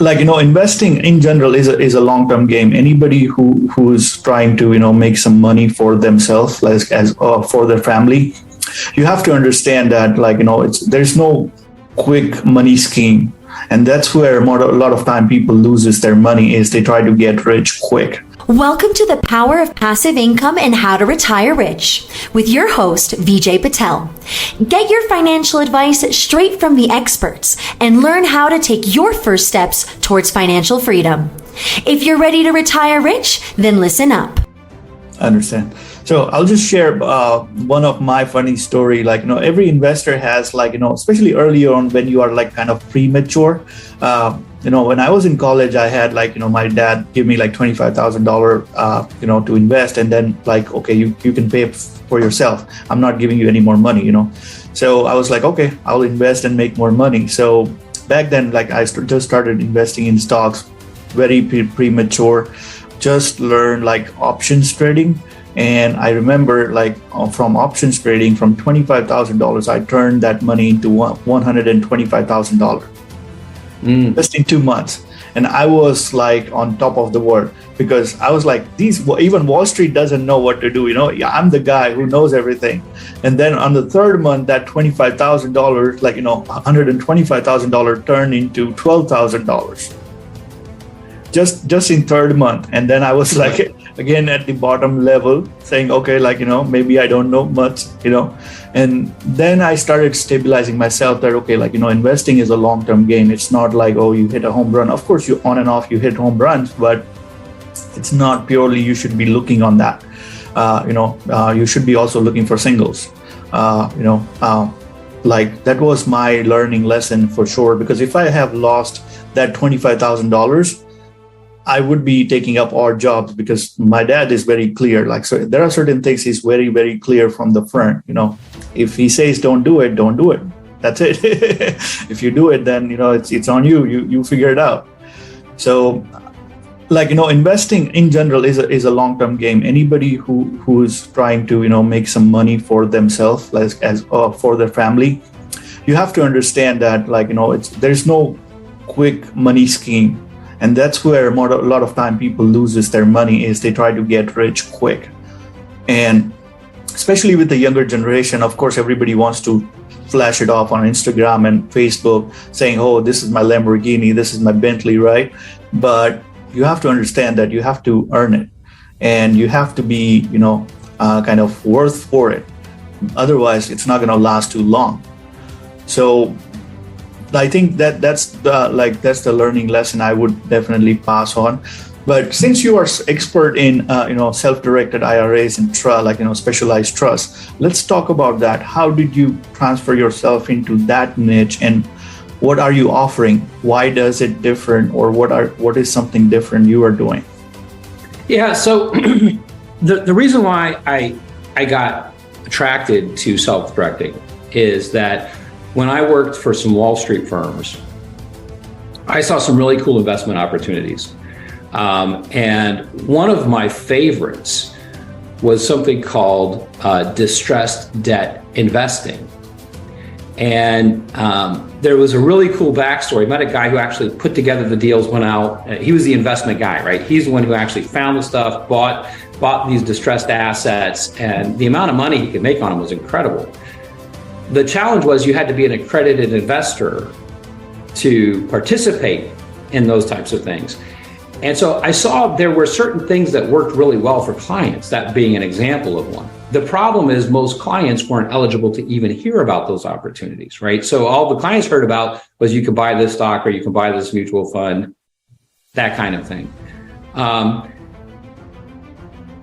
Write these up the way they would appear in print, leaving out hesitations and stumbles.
Investing in general is a long-term game. Anybody who's trying to make some money for themselves, like as for their family, you have to understand that there's no quick money scheme, and that's where a lot of time people loses their money is they try to get rich quick. Welcome to the Power of Passive Income and How to Retire Rich with your host, Vijay Patel. Get your financial advice straight from the experts and learn how to take your first steps towards financial freedom. If you're ready to retire rich, then listen up. I understand. So I'll just share one of my funny story. Every investor has especially early on when you are kind of premature. When I was in college, I had my dad give me $25,000 to invest, and then okay, you can pay for yourself. I'm not giving you any more money. So I was like, okay, I'll invest and make more money. So back then, I just started investing in stocks, very premature, just learned options trading. And I remember from options trading, from $25,000, I turned that money into $125,000 just in 2 months. And I was on top of the world because I was even Wall Street doesn't know what to do. I'm the guy who knows everything. And then on the third month, that $25,000, $125,000 turned into $12,000. Just in third month. And then I was again at the bottom level saying, okay, maybe I don't know much, and then I started stabilizing myself that, okay, investing is a long-term game. It's not you hit a home run. Of course, you on and off, you hit home runs, but it's not purely, you should be looking on that. You should be also looking for singles. That was my learning lesson for sure, because if I have lost that $25,000, I would be taking up odd jobs, because my dad is very clear. So there are certain things he's very, very clear from the front. If he says don't do it, don't do it. That's it. If you do it, then it's on you. You figure it out. So, investing in general is a long-term game. Anybody who's trying to make some money for themselves, as for their family, you have to understand that there's no quick money scheme. And that's where a lot of time people loses their money is they try to get rich quick. And especially with the younger generation, of course, everybody wants to flash it off on Instagram and Facebook saying, oh, this is my Lamborghini, this is my Bentley, right? But you have to understand that you have to earn it, and you have to be, kind of worth for it. Otherwise, it's not going to last too long. So I think that's the learning lesson I would definitely pass on. But since you are expert in self-directed IRAs and specialized trusts, let's talk about that. How did you transfer yourself into that niche, and what are you offering? Why does it different, or what is something different you are doing? Yeah, so the reason why I got attracted to self-directing is that when I worked for some Wall Street firms, I saw some really cool investment opportunities. And one of my favorites was something called distressed debt investing. And there was a really cool backstory. I met a guy who actually put together the deals, went out. He was the investment guy, right? He's the one who actually found the stuff, bought these distressed assets, and the amount of money he could make on them was incredible. The challenge was you had to be an accredited investor to participate in those types of things. And so I saw there were certain things that worked really well for clients, that being an example of one. The problem is most clients weren't eligible to even hear about those opportunities, right? So all the clients heard about was you can buy this stock or you can buy this mutual fund, that kind of thing.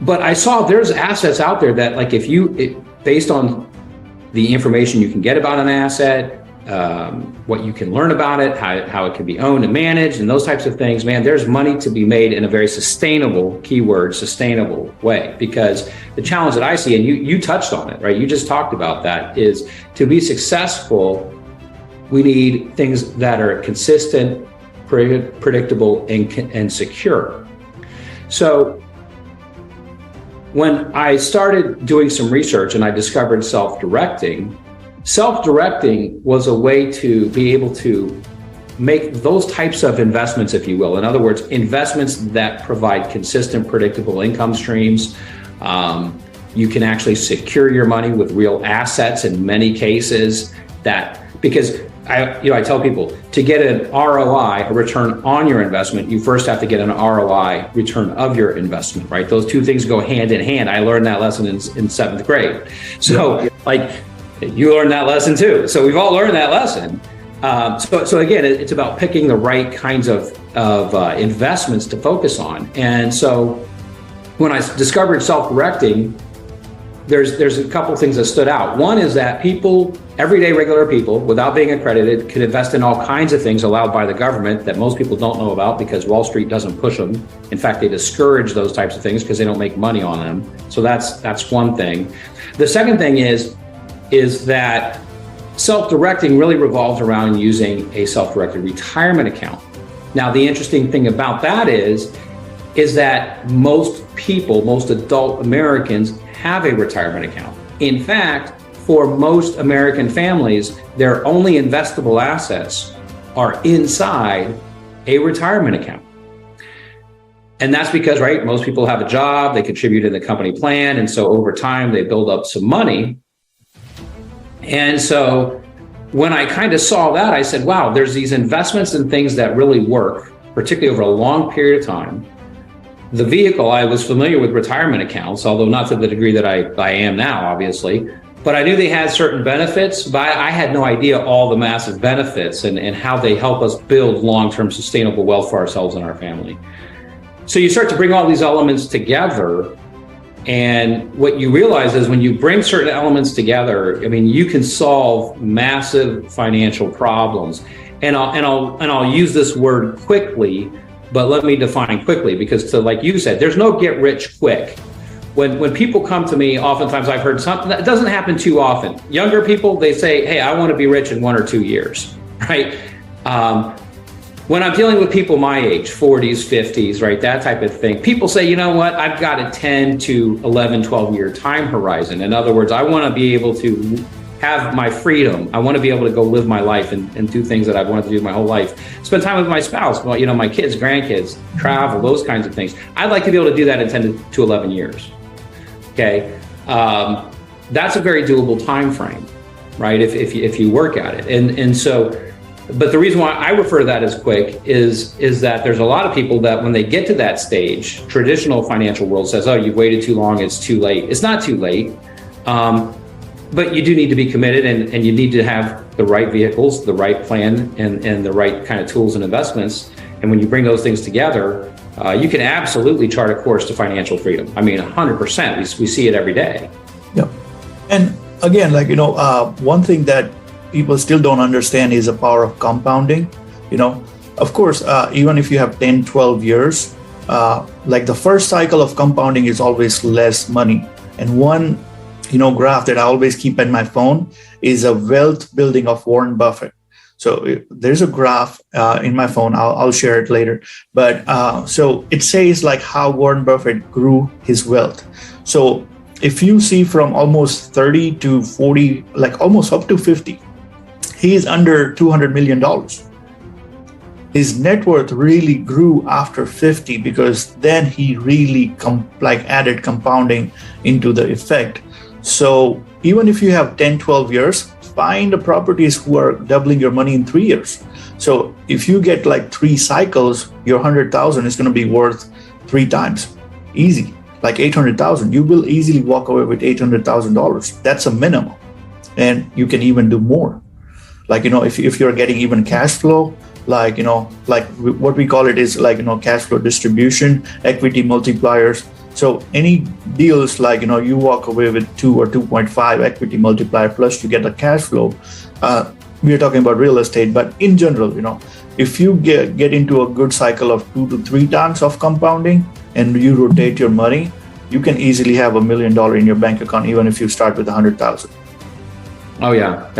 But I saw there's assets out there that based on the information you can get about an asset, what you can learn about it, how it can be owned and managed, and those types of things, man, there's money to be made in a very sustainable, keyword, sustainable way. Because the challenge that I see, and you touched on it, right? You just talked about that, is to be successful, we need things that are consistent, predictable, and secure. So when I started doing some research and I discovered self-directing was a way to be able to make those types of investments, if you will. In other words, investments that provide consistent, predictable income streams. You can actually secure your money with real assets in many cases. Because I tell people, to get an ROI, a return on your investment, you first have to get an ROI, return of your investment, right? Those two things go hand in hand. I learned that lesson in seventh grade. So you learned that lesson too. So we've all learned that lesson. So again, it's about picking the right kinds of investments to focus on. And so when I discovered self-directing, there's a couple of things that stood out. One is that people, everyday regular people, without being accredited, could invest in all kinds of things allowed by the government that most people don't know about because Wall Street doesn't push them. In fact, they discourage those types of things because they don't make money on them. So that's one thing. The second thing is that self-directing really revolves around using a self-directed retirement account. Now, the interesting thing about that is that most people, most adult Americans, have a retirement account. In fact, for most American families, their only investable assets are inside a retirement account. And that's because, right, most people have a job, they contribute in the company plan, and so over time they build up some money. And so when I kind of saw that, I said, wow, there's these investments and things that really work, particularly over a long period of time. The vehicle, I was familiar with retirement accounts, although not to the degree that I am now, obviously, but I knew they had certain benefits, but I had no idea all the massive benefits and how they help us build long-term sustainable wealth for ourselves and our family. So you start to bring all these elements together, and what you realize is when you bring certain elements together, I mean, you can solve massive financial problems. And I'll use this word quickly, but let me define quickly, because like you said, there's no get rich quick. When people come to me, oftentimes I've heard something that doesn't happen too often. Younger people, they say, hey, I want to be rich in 1 or 2 years, right? When I'm dealing with people my age, 40s, 50s, right, that type of thing, people say, you know what, I've got a 10 to 11, 12-year time horizon. In other words, I want to be able to have my freedom. I want to be able to go live my life and do things that I've wanted to do my whole life. Spend time with my spouse, well, my kids, grandkids, travel, those kinds of things. I'd like to be able to do that in 10 to 11 years. Okay, that's a very doable time frame, right? If you work at it, and so, but the reason why I refer to that as quick is that there's a lot of people that when they get to that stage, traditional financial world says, oh, you've waited too long, it's too late. It's not too late. But you do need to be committed, and you need to have the right vehicles, the right plan, and the right kind of tools and investments. And when you bring those things together, you can absolutely chart a course to financial freedom. I mean, 100%. We see it every day. Yeah. And again, one thing that people still don't understand is the power of compounding. Of course, even if you have 10, 12 years, the first cycle of compounding is always less money. And one graph that I always keep in my phone is a wealth building of Warren Buffett. So there's a graph in my phone. I'll share it later. But so it says how Warren Buffett grew his wealth. So if you see from almost 30 to 40, almost up to 50, he is under $200 million. His net worth really grew after 50 because then he really added compounding into the effect. So even if you have 10, 12 years, find the properties who are doubling your money in 3 years. So if you get 3 cycles, your 100,000 is going to be worth 3 times. Easy, 800,000. You will easily walk away with $800,000. That's a minimum. And you can even do more. If you're getting even cash flow, what we call it is cash flow distribution, equity multipliers. So any deals you walk away with 2 or 2.5 equity multiplier plus you get a cash flow. We are talking about real estate, but in general, if you get into a good cycle of 2 to 3 times of compounding and you rotate your money, you can easily have $1 million in your bank account, even if you start with 100,000. Oh yeah.